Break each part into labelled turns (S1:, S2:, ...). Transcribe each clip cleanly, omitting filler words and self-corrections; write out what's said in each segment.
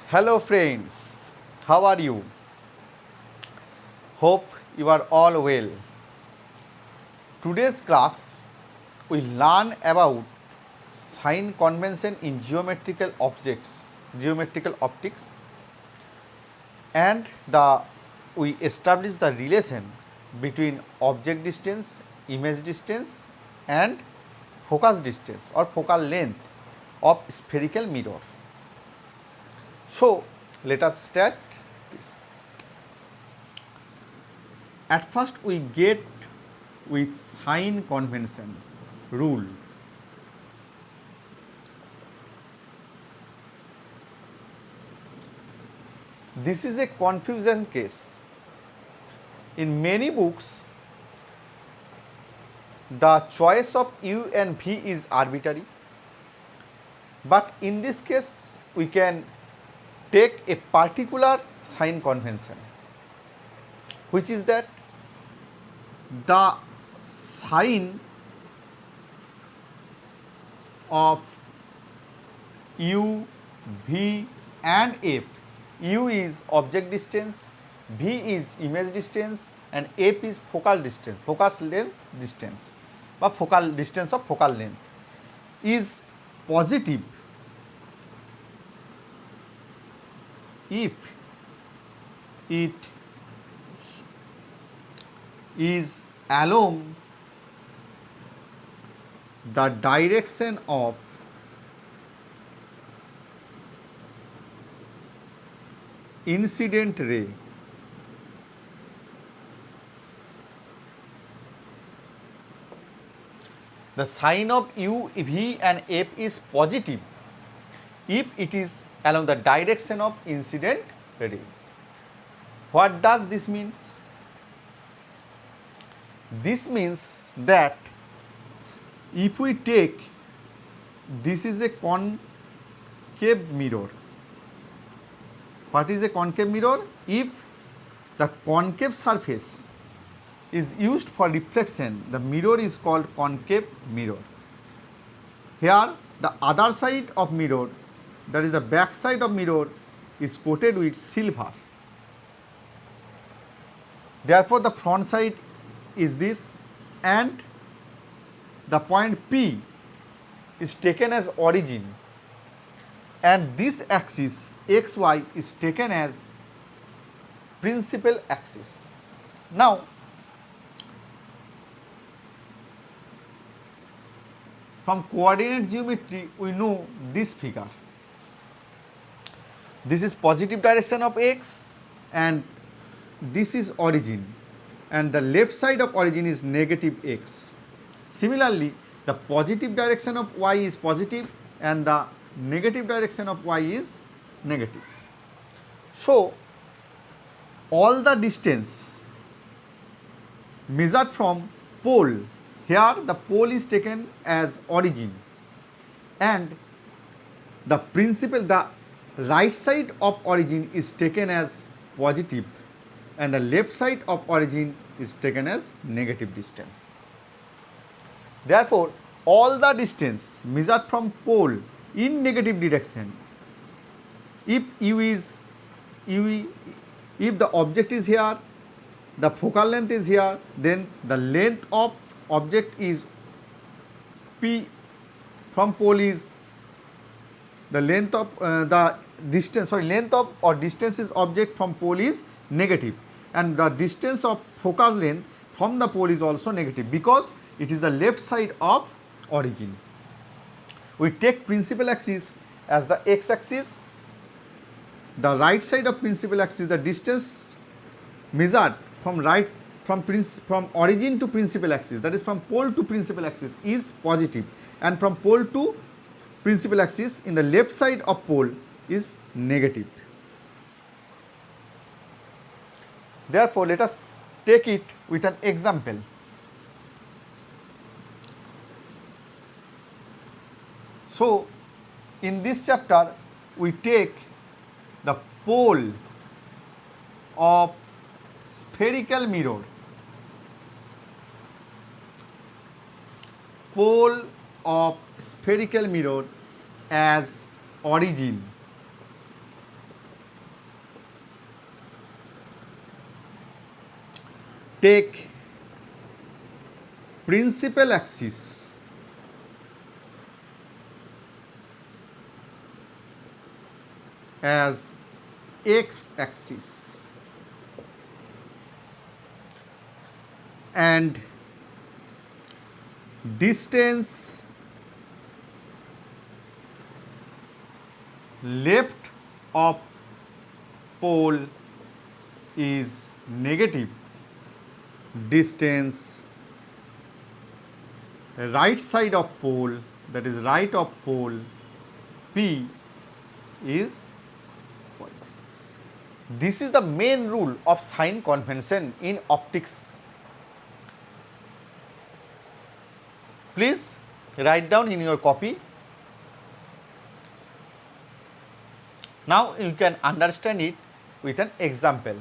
S1: Hello friends, how are you? Hope you are all well. Today's class we learn about sign convention in geometrical objects, geometrical optics, and we establish the relation between object distance, image distance, and focus distance or focal length of spherical mirror. So let us start this. At first we get with sign convention rule. This is a confusion case. In many books, the choice of U and V is arbitrary, but in this case we can take a particular sign convention, which is that the sign of U, V and F. U is object distance, V is image distance and F is focal distance, focus length distance or focal distance of focal length is positive if it is along the direction of incident ray. The sign of U, V and F is positive if it is along the direction of incident ray. What does this mean? This means that if we take, this is a concave mirror. What is a concave mirror? If the concave surface is used for reflection, the mirror is called concave mirror. Here the other side of mirror, that is the back side of mirror, is coated with silver. Therefore the front side is this, and the point P is taken as origin, and this axis xy is taken as principal axis. Now from coordinate geometry we know this figure. This is positive direction of x and this is origin, and the left side of origin is negative x. Similarly, the positive direction of y is positive and the negative direction of y is negative. So all the distance measured from pole, here the pole is taken as origin, and the right side of origin is taken as positive and the left side of origin is taken as negative distance. Therefore, all the distance measured from pole in negative direction, if if the object is here, the focal length is here, then the length of object is P from pole is the length of length of or distance is object from pole is negative, and the distance of focal length from the pole is also negative because it is the left side of origin. We take principal axis as the x axis, the right side of principal axis, the distance measured from origin to principal axis, that is from pole to principal axis, is positive, and from pole to principal axis in the left side of pole is negative. Therefore, let us take it with an example. So, in this chapter we take the pole of spherical mirror, pole of spherical mirror as origin, take principal axis as x axis and distance left of pole is negative, distance right side of pole, that is right of pole P, is positive. This is the main rule of sign convention in optics. Please write down in your copy. Now you can understand it with an example.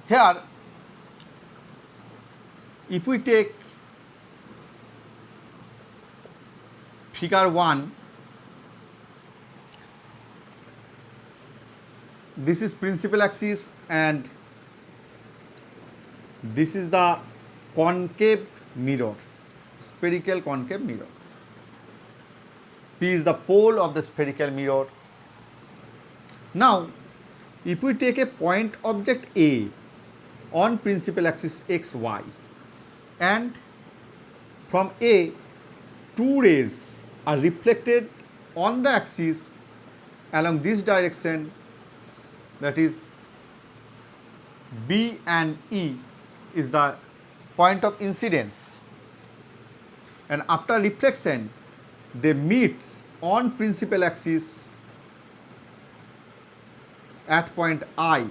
S1: Here, if we take figure 1, this is principal axis and this is the concave mirror, spherical concave mirror. P is the pole of the spherical mirror. Now, if we take a point object A on principal axis x, y, and from A, two rays are reflected on the axis along this direction, that is B and E is the point of incidence, and after reflection they meet on principal axis at point I.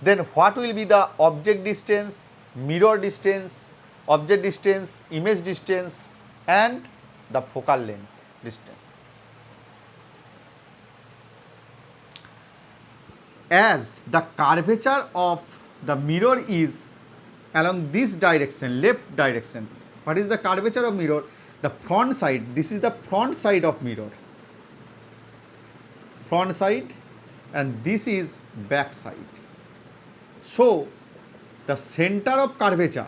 S1: Then what will be the object distance, mirror distance, object distance, image distance, and the focal length distance? As the curvature of the mirror is along this direction, left direction, what is the curvature of mirror? The front side, this is the front side of mirror, front side, and this is back side. So the center of curvature,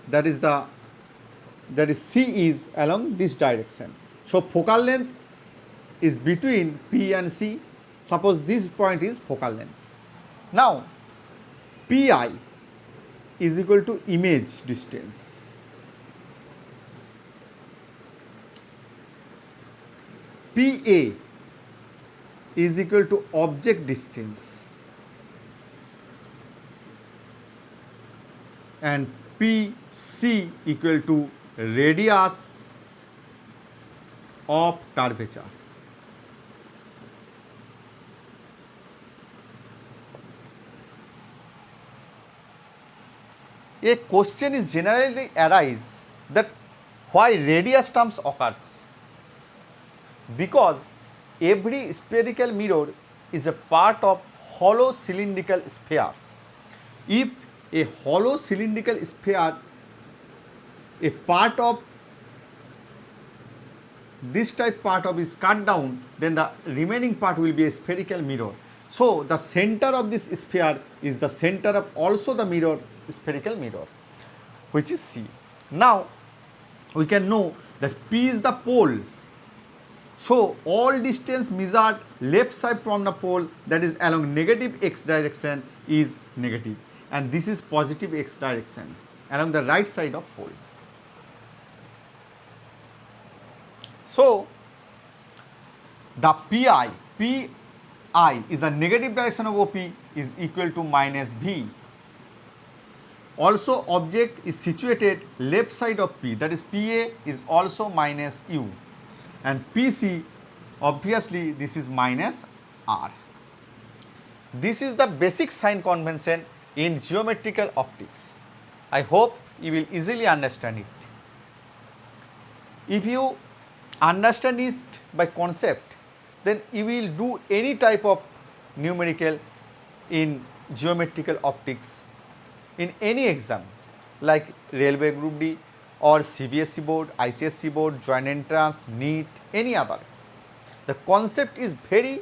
S1: that is C, is along this direction. So focal length is between P and C. Suppose this point is focal length. Now Pi is equal to image distance. Pa is equal to object distance, and PC equal to radius of curvature. A question is generally arise that why radius terms occurs? Because every spherical mirror is a part of hollow cylindrical sphere. If a hollow cylindrical sphere, a part of this type part of is cut down, then the remaining part will be a spherical mirror. So the center of this sphere is the center of also the mirror, spherical mirror, which is C. Now we can know that P is the pole. So all distance measured left side from the pole, that is along negative x direction, is negative, and this is positive x direction along the right side of pole. So the Pi is the negative direction of OP, is equal to minus V. Also object is situated left side of P, that is PA is also minus U, and PC, obviously this is minus R. This is the basic sign convention in geometrical optics. I hope you will easily understand it. If you understand it by concept, then you will do any type of numerical in geometrical optics in any exam, like railway group D or CBSE board, ICSE board, joint entrance, NEET, any other. The concept is very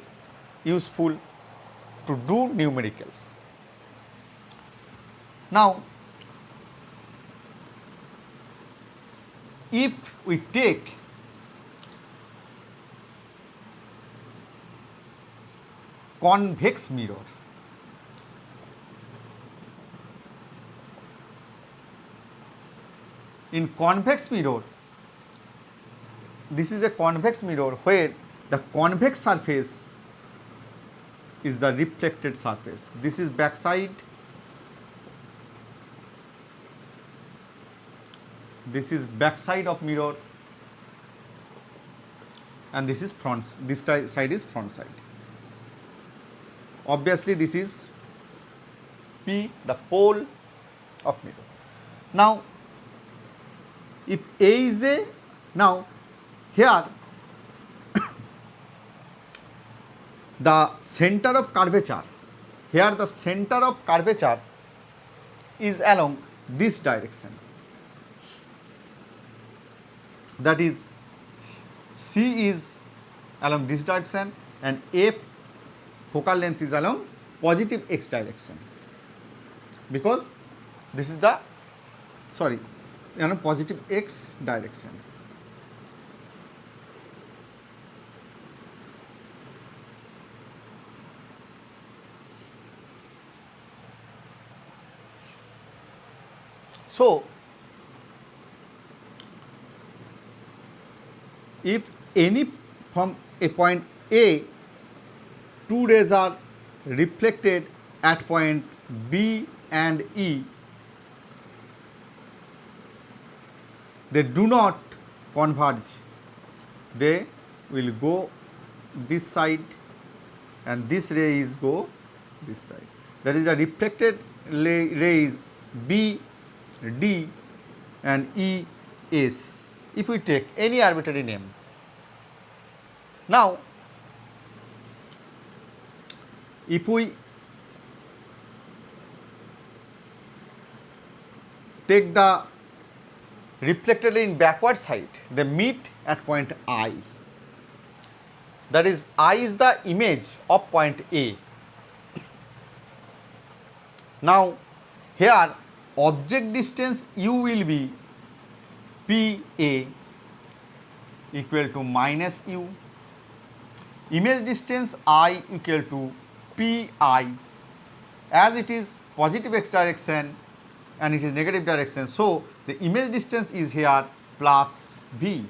S1: useful to do numericals. Now, if we take convex mirror, in convex mirror, this is a convex mirror where the convex surface is the reflected surface. This is back side, this is back side of mirror, and this is front, this side is front side. Obviously this is P, the pole of mirror. Now if A is a, now here the center of curvature, here the center of curvature is along this direction, that is C is along this direction and F focal length is along positive x direction, because this is the, sorry, positive x direction. So if any from a point A, two rays are reflected at point B and E, they do not converge, they will go this side and this ray is go this side. That is the reflected rays B, D and E, S, if we take any arbitrary name. Now if we take the reflected ray in backward side, they meet at point I, that is I is the image of point A. Now here object distance U will be PA equal to minus U, image distance I equal to PI, as it is positive x direction and it is negative direction, so the image distance is here plus V,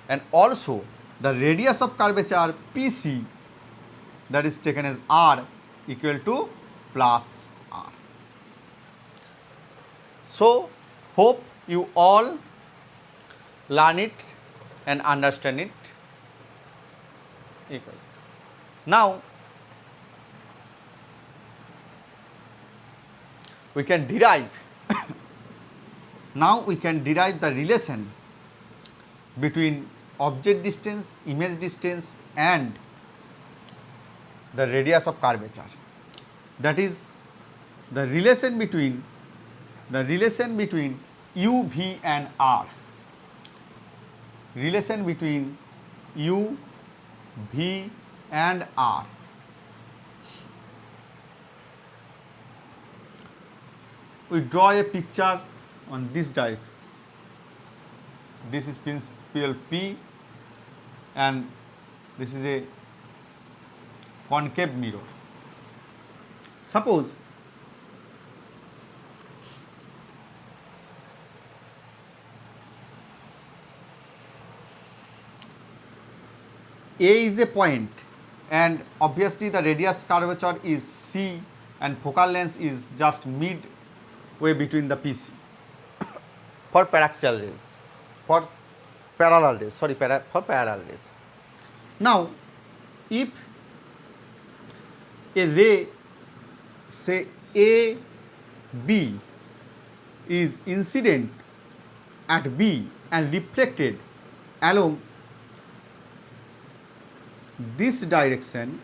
S1: and also the radius of curvature PC, that is taken as R, equal to plus R. So hope you all learn it and understand it equally. Now we can derive now we can derive the relation between object distance, image distance and the radius of curvature, that is the relation between U, V and R, relation between U, V and R. We draw a picture on this direction. This is principal P and this is a concave mirror. Suppose A is a point and obviously the radius curvature is C and focal length is just midway between the PC for paraxial rays, for parallel rays, for parallel rays. Now if a ray say AB is incident at B and reflected along this direction,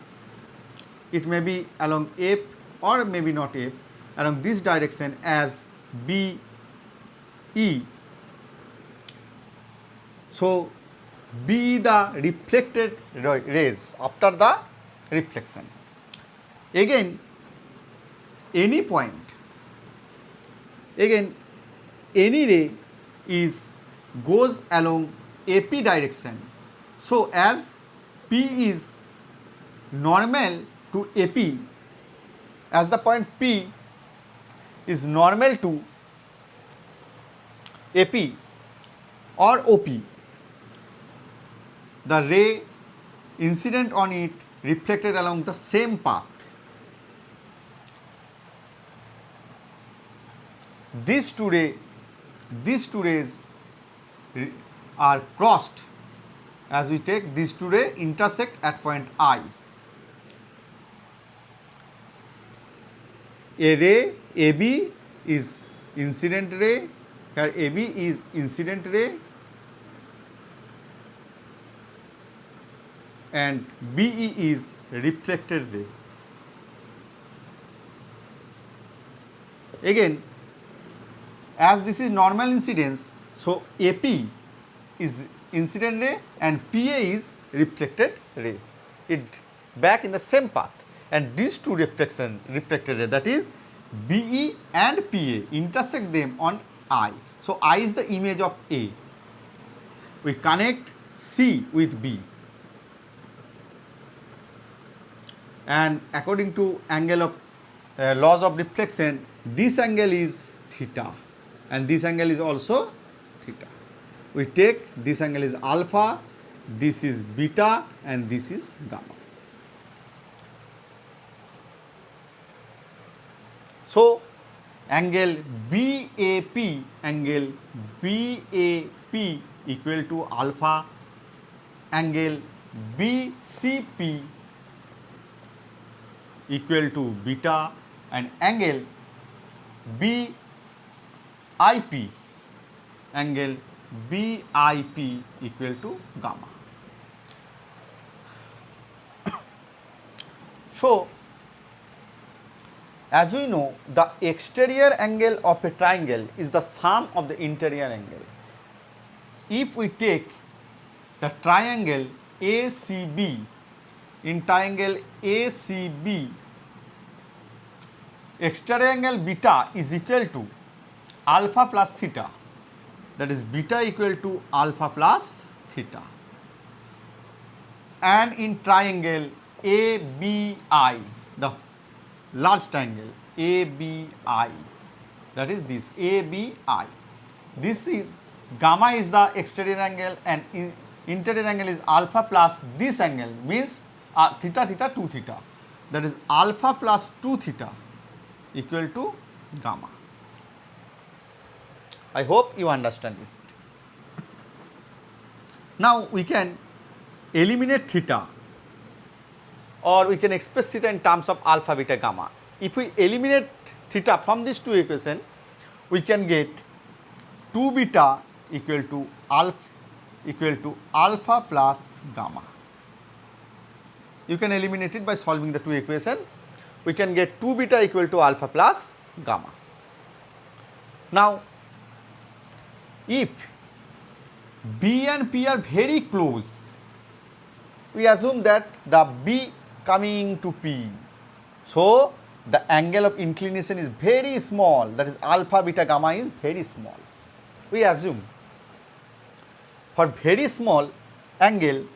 S1: it may be along F or maybe not F, along this direction as B E. So be the reflected rays after the reflection. Again, any point, again any ray goes along AP direction. So as P is normal to AP, as the point P is normal to AP or OP, the ray incident on it reflected along the same path. These two rays are crossed as we take these two rays intersect at point I. A ray AB is incident ray, here AB is incident ray and BE is reflected ray. Again, as this is normal incidence, so AP is incident ray and PA is reflected ray. It back in the same path, and these two reflected ray, that is BE and PA, intersect them on I. So I is the image of A. We connect C with B, and according to angle of laws of reflection, this angle is theta and this angle is also theta. We take this angle is alpha, this is beta and this is gamma. So angle BAP equal to alpha, angle BCP equal to beta and angle BIP equal to gamma. So as we know, the exterior angle of a triangle is the sum of the interior angle. If we take the triangle ACB, in triangle ACB, exterior angle beta is equal to alpha plus theta, that is beta equal to alpha plus theta. And in triangle ABI, the large triangle ABI, that is this ABI, this is gamma is the exterior angle and interior angle is alpha plus this angle, means theta 2 theta, that is alpha plus 2 theta equal to gamma. I hope you understand this. Now we can eliminate theta, or we can express theta in terms of alpha, beta, gamma. If we eliminate theta from these two equations, we can get 2 beta equal to alpha plus gamma. You can eliminate it by solving the two equations. We can get 2 beta equal to alpha plus gamma. Now, if B and P are very close, we assume that the B coming to P. So the angle of inclination is very small, that is alpha, beta, gamma is very small. We assume for very small angle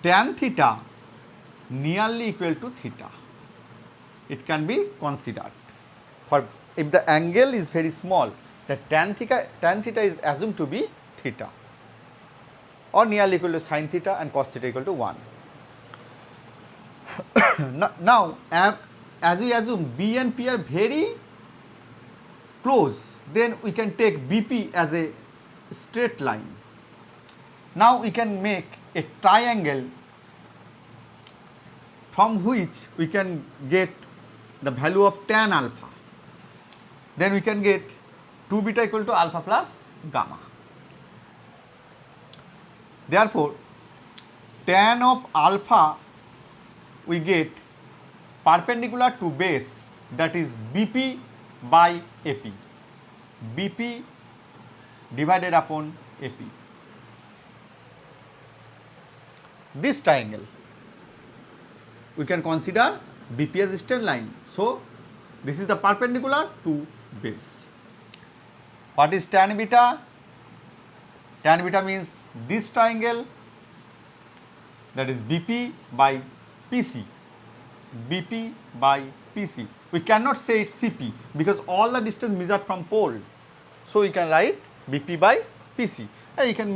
S1: tan theta nearly equal to theta. It can be considered. For if the angle is very small, the tan theta is assumed to be theta, or nearly equal to sin theta and cos theta equal to 1. Now, as we assume B and P are very close, then we can take BP as a straight line. Now we can make a triangle from which we can get the value of tan alpha. Then we can get 2 beta equal to alpha plus gamma. Therefore, tan of alpha we get perpendicular to base, that is BP by AP. BP divided upon AP. This triangle we can consider BP as straight line. So this is the perpendicular to base. What is tan beta? Tan beta means this triangle, that is BP by PC. BP by PC. We cannot say it's CP because all the distance measured from pole. So we can write BP by PC. And you can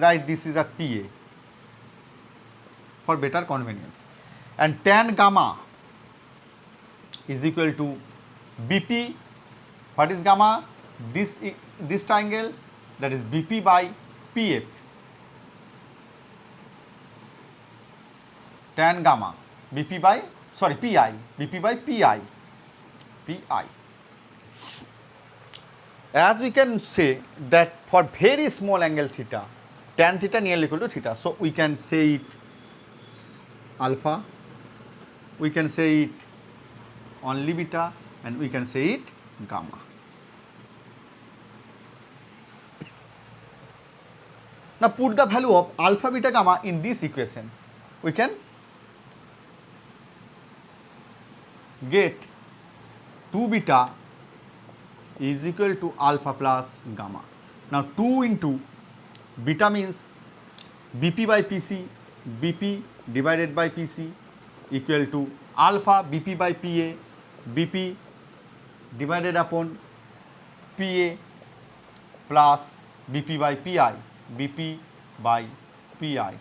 S1: write this is a PA for better convenience. And tan gamma is equal to BP. What is gamma? This triangle, that is BP by PF. Tan gamma BP by PI, BP by PI. As we can say that for very small angle theta, tan theta nearly equal to theta. So we can say it alpha, we can say it only beta, and we can say it gamma. Now put the value of alpha, beta, gamma in this equation. We can get 2 beta is equal to alpha plus gamma. Now 2 into beta means BP by PC, BP divided by PC equal to alpha BP by PA, BP divided upon PA plus BP by PI, BP by PI.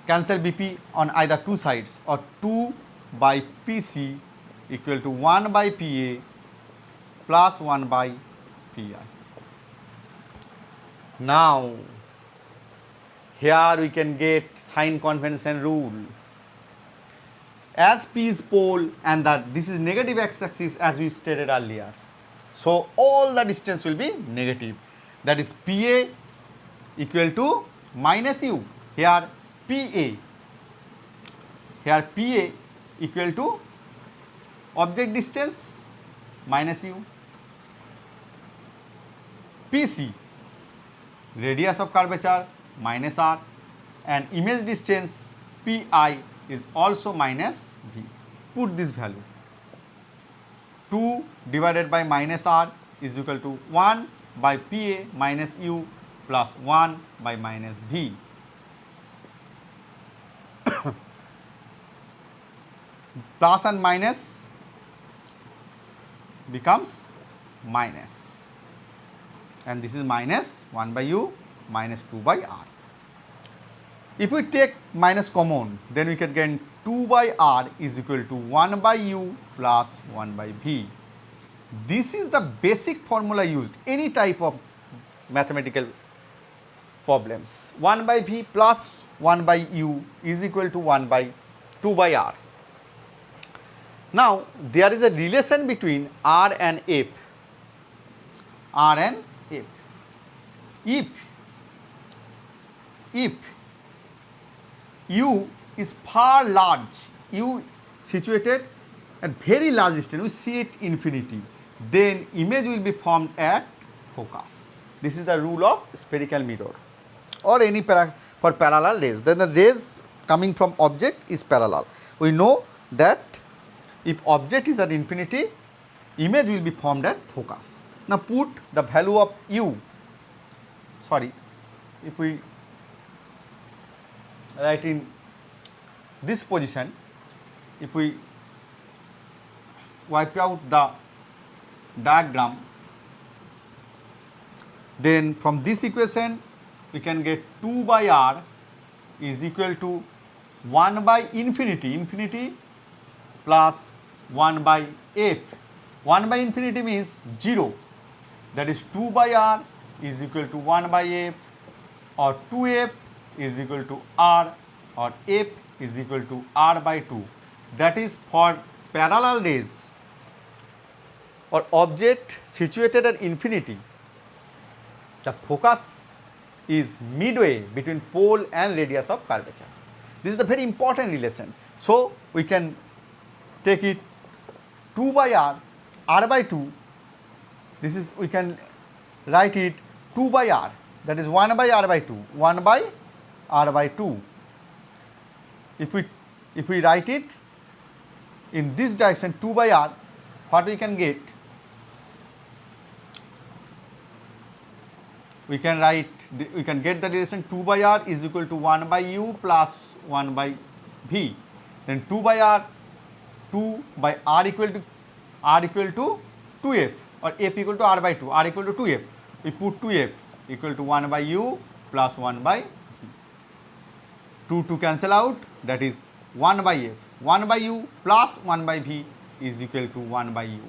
S1: Cancel BP on either two sides, or 2 by PC equal to 1 by PA plus 1 by PI. Now here we can get sign convention rule. As P is pole and this is negative x-axis as we stated earlier, so all the distance will be negative. That is PA equal to minus U. Here PA equal to object distance minus U. PC radius of curvature minus R, and image distance PI is also minus V. Put this value. 2 divided by minus R is equal to 1 by PA minus U plus 1 by minus V. Plus and minus becomes minus, and this is minus 1 by U minus 2 by R. If we take minus common, then we can get 2 by R is equal to 1 by U plus 1 by V. This is the basic formula used any type of mathematical problems. 1 by V plus 1 by U is equal to 1 by 2 by R. Now there is a relation between R and F. R and F. If U is far large, U situated at very large distance, we see it infinity, then image will be formed at focus. This is the rule of spherical mirror or any for parallel rays. Then the rays coming from object is parallel. We know that if object is at infinity, image will be formed at focus. Now put the value of U, if we write in this position, if we wipe out the diagram, then from this equation we can get 2 by R is equal to 1 by infinity plus 1 by F. 1 by infinity means 0, that is 2 by R is equal to 1 by F, or 2F is equal to R, or F is equal to R by 2. That is for parallel rays or object situated at infinity, the focus is midway between pole and radius of curvature. This is the very important relation. So we can take it 2 by r by 2, this is, we can write it 2 by r, that is 1 by r by 2, 1 by r by 2. If we write it in this direction 2 by r, what we can get? We can get the direction 2 by r is equal to 1 by u plus 1 by v. Then 2 by r, 2 by r equal to 2f, or f equal to r by 2, r equal to 2f. We put 2f equal to 1 by u plus 1 by v. 2 to cancel out, that is 1 by f. 1 by u plus 1 by v is equal to 1 by u.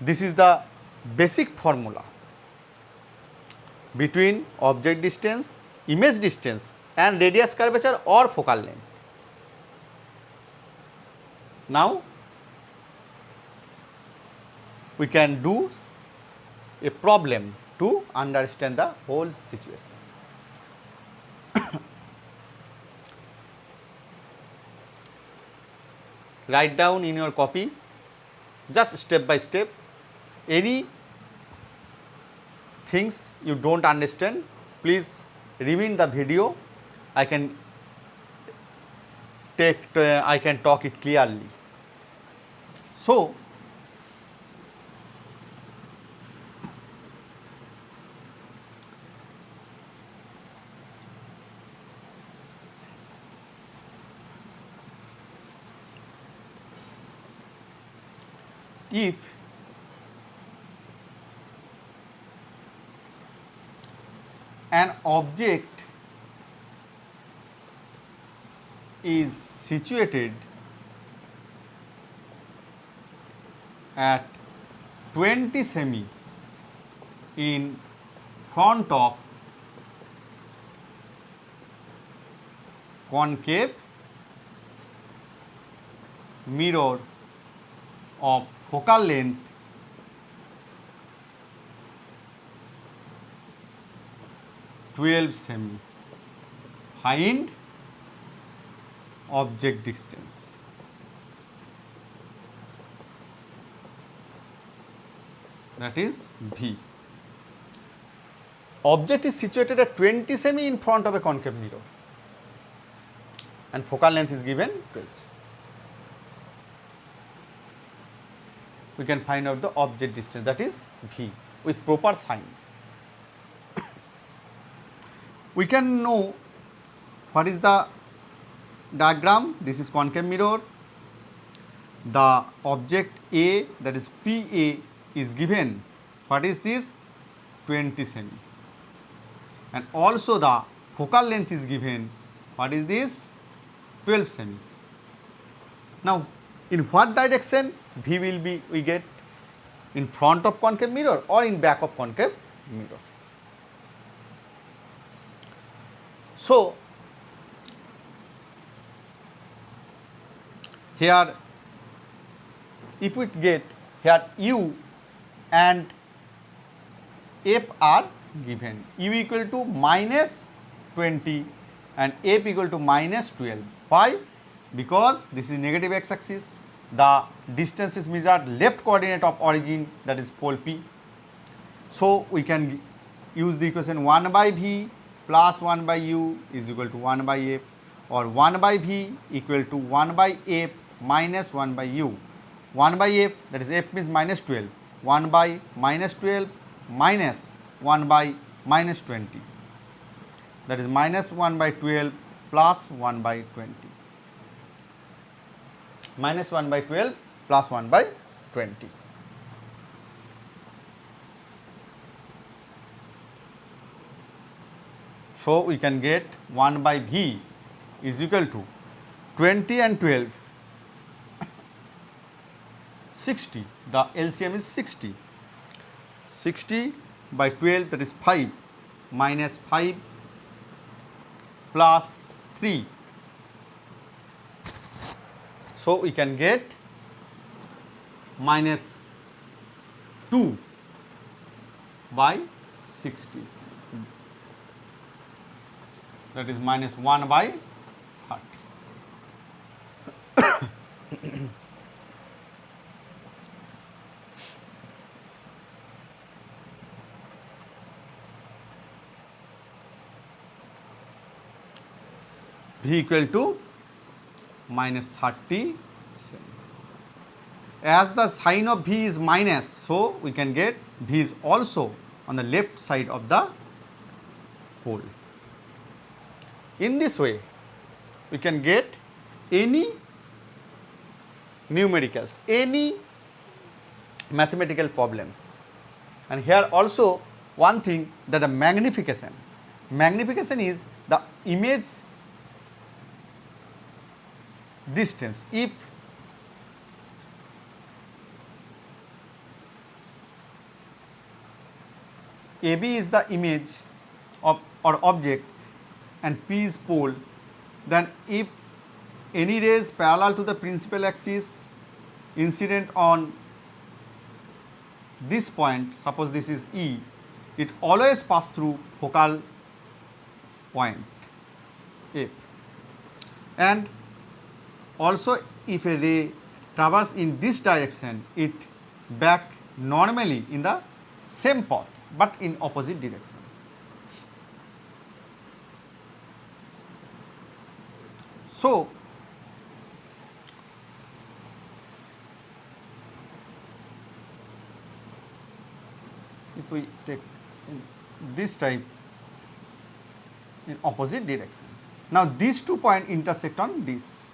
S1: This is the basic formula between object distance, image distance and radius curvature or focal length. Now we can do a problem to understand the whole situation. Write down in your copy, just step by step, any things you don't understand, please rewind the video. I can talk it clearly. So if an object is situated at 20 semi in front of concave mirror of focal length 12 semi, find object distance. That is V. Object is situated at 20 semi in front of a concave mirror and focal length is given 12. We can find out the object distance, that is V, with proper sign. We can know what is the diagram. This is concave mirror. The object A, that is PA, is given. What is this? 20 semi. And also the focal length is given. What is this? 12 semi. Now, in what direction V will be we get? In front of concave mirror or in back of concave mirror? So, here if we get here U and F are given, U equal to minus 20 and F equal to minus 12. Why? Because this is negative x axis, the distance is measured left coordinate of origin, that is pole P. So, we can use the equation 1 by V plus 1 by U is equal to 1 by F, or 1 by V equal to 1 by F minus 1 by U. 1 by F, that is F means minus 12, 1 by minus 12 minus 1 by minus 20, that is minus 1 by 12 plus 1 by 20, minus 1 by 12 plus 1 by 20. So, we can get 1 by V is equal to 20 and 12, 60, the LCM is 60, 60 by 12, that is 5, minus 5 plus 3. So, we can get minus 2 by 60, that is minus 1 by 30. V equal to minus 37. As the sign of V is minus, so we can get V is also on the left side of the pole. In this way, we can get any numericals, any mathematical problems. And here also one thing, that the magnification is the image distance. If AB is the image of or object and P is pole, then if any rays parallel to the principal axis incident on this point, suppose this is E, it always pass through focal point F. And also if a ray traverse in this direction, it back normally in the same path but in opposite direction. So, if we take this type in opposite direction, now these 2 points intersect on this.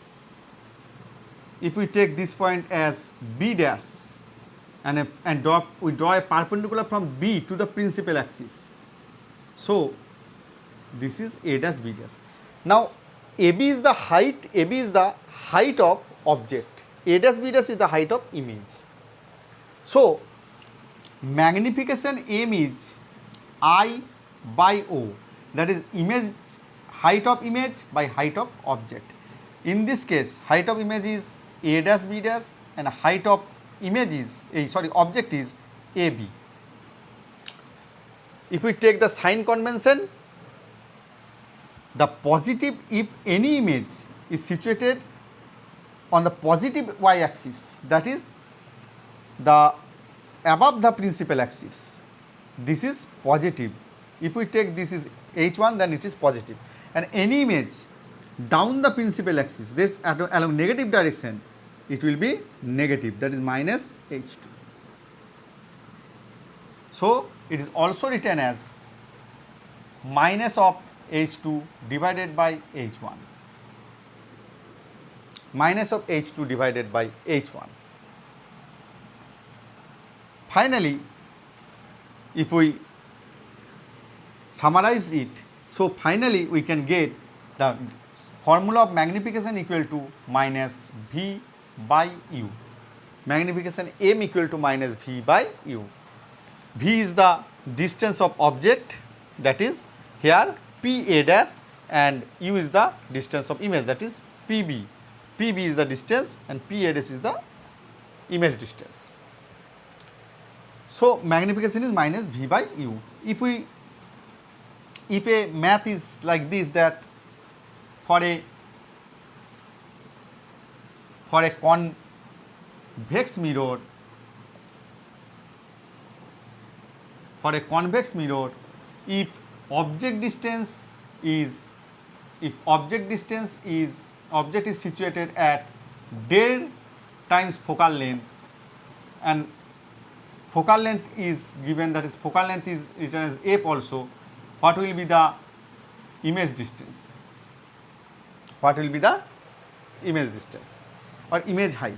S1: If we take this point as B dash and we draw a perpendicular from B to the principal axis, so this is A dash B dash. Now AB is the height of object, A dash B dash is the height of image. So magnification M is I by O, that is image, height of image by height of object. In this case, height of image is A dash B dash and height of image is object is AB. If we take the sign convention, the positive, if any image is situated on the positive y axis, that is the above the principal axis, this is positive. If we take this is H1, then it is positive, and any image down the principal axis, this along negative direction, it will be negative, that is minus H2. So it is also written as minus of H2 divided by H1, minus of H2 divided by H1. Finally, if we summarize it, so finally we can get the formula of magnification equal to minus V by U, magnification M equal to minus V by U. V is the distance of object, that is here P A dash, and U is the distance of image, that is PB. PB is the distance and P A dash is the image distance. So magnification is minus V by U. If a math is like this, that for a convex mirror, if object is situated at del times focal length, and focal length is given, that is focal length is written as F also, what will be the image distance? What will be the image distance or image height?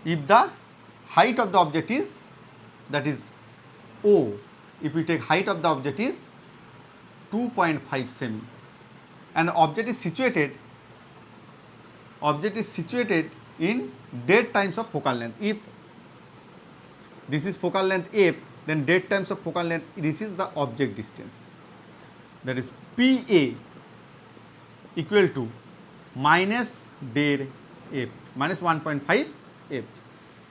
S1: If the height of the object is, that is O, if we take height of the object is 2.5 semi, and the object is situated in dead times of focal length. If this is focal length F, then dead times of focal length, this is the object distance, that is PA equal to minus dead F, minus 1.5 F,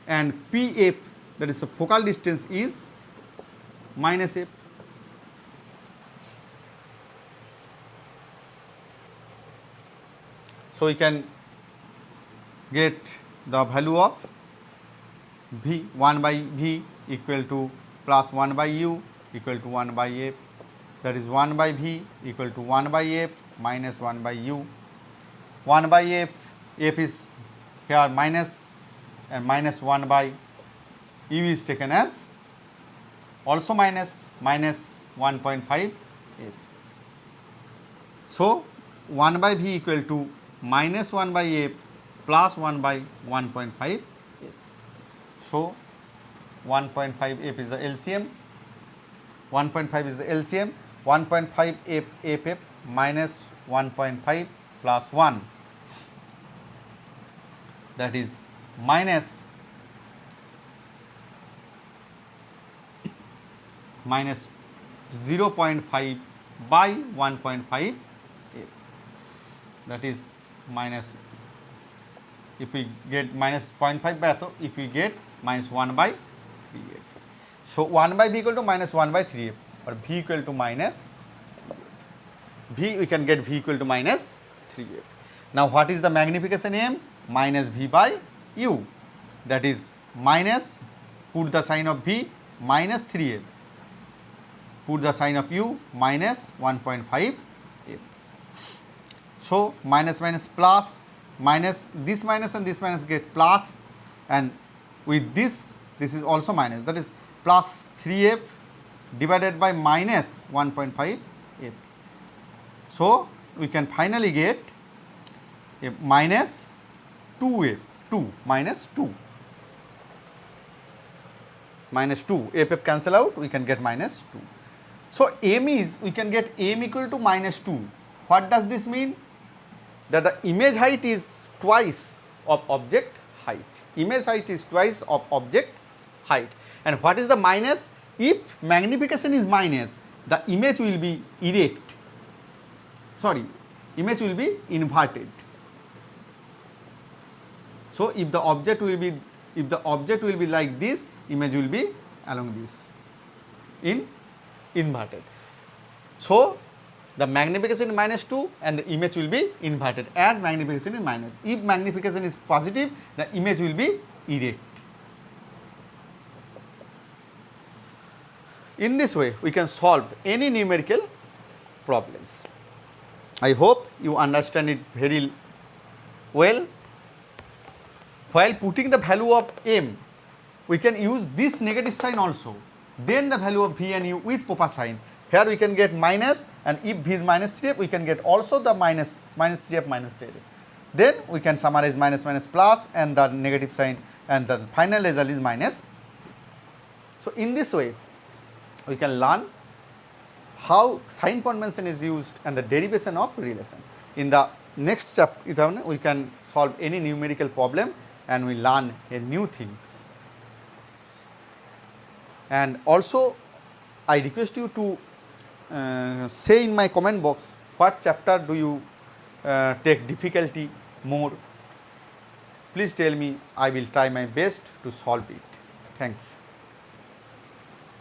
S1: and PF, that is the focal distance, is minus F. So we can get the value of V, 1 by V equal to plus 1 by U equal to 1 by F, that is 1 by V equal to 1 by F minus 1 by U. 1 by F, F is here minus, and minus 1 by U is taken as also minus 1.5 F. So 1 by V equal to minus 1 by F plus 1 by 1.5 F. So 1.5 F is the LCM, 1.5 is the LCM, 1.5 F minus 1.5 plus 1, that is minus 0.5 by 1.5 F, that is minus, if we get minus 0.5 by so if we get minus 1 by 3F. So 1 by V equal to minus 1 by 3F, or V equal to minus V, we can get V equal to minus 3F. Now what is the magnification M? Minus V by U, that is minus, put the sign of V, minus 3F, put the sign of U, minus 1.5 F. So minus plus, minus this minus and this minus get plus, and with this is also minus, that is plus 3F divided by minus 1.5 F. So we can finally get a minus 2F, 2 minus 2, minus 2, F cancel out, we can get minus 2. So M is, we can get M equal to minus 2. What does this mean? That the image height is twice of object height. Image height is twice of object height. And what is the minus? If magnification is minus, the image will be erect. Sorry, image will be inverted. So if the object will be like this, image will be along this, in inverted. So the magnification is minus 2 and the image will be inverted as magnification is minus. If magnification is positive, the image will be erect. In this way, we can solve any numerical problems. I hope you understand it very well. While putting the value of M, we can use this negative sign also. Then the value of V and U with proper sign. Here we can get minus, and if V is minus 3F, we can get also the minus 3F minus 3F. Then we can summarize minus plus and the negative sign, and the final result is minus. So in this way, we can learn how sign convention is used and the derivation of relation. In the next chapter, we can solve any numerical problem and we learn new things. And also, I request you to say in my comment box what chapter do you take difficulty more. Please tell me, I will try my best to solve it. Thank you.